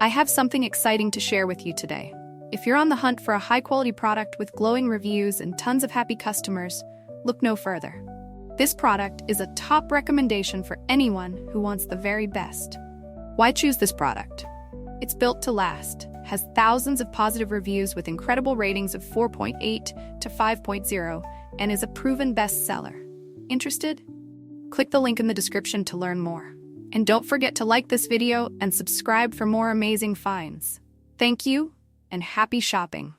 I have something exciting to share with you today. If you're on the hunt for a high-quality product with glowing reviews and tons of happy customers, look no further. This product is a top recommendation for anyone who wants the very best. Why choose this product? It's built to last, has thousands of positive reviews with incredible ratings of 4.8 to 5.0, and is a proven bestseller. Interested? Click the link in the description to learn more. And don't forget to like this video and subscribe for more amazing finds. Thank you, and happy shopping!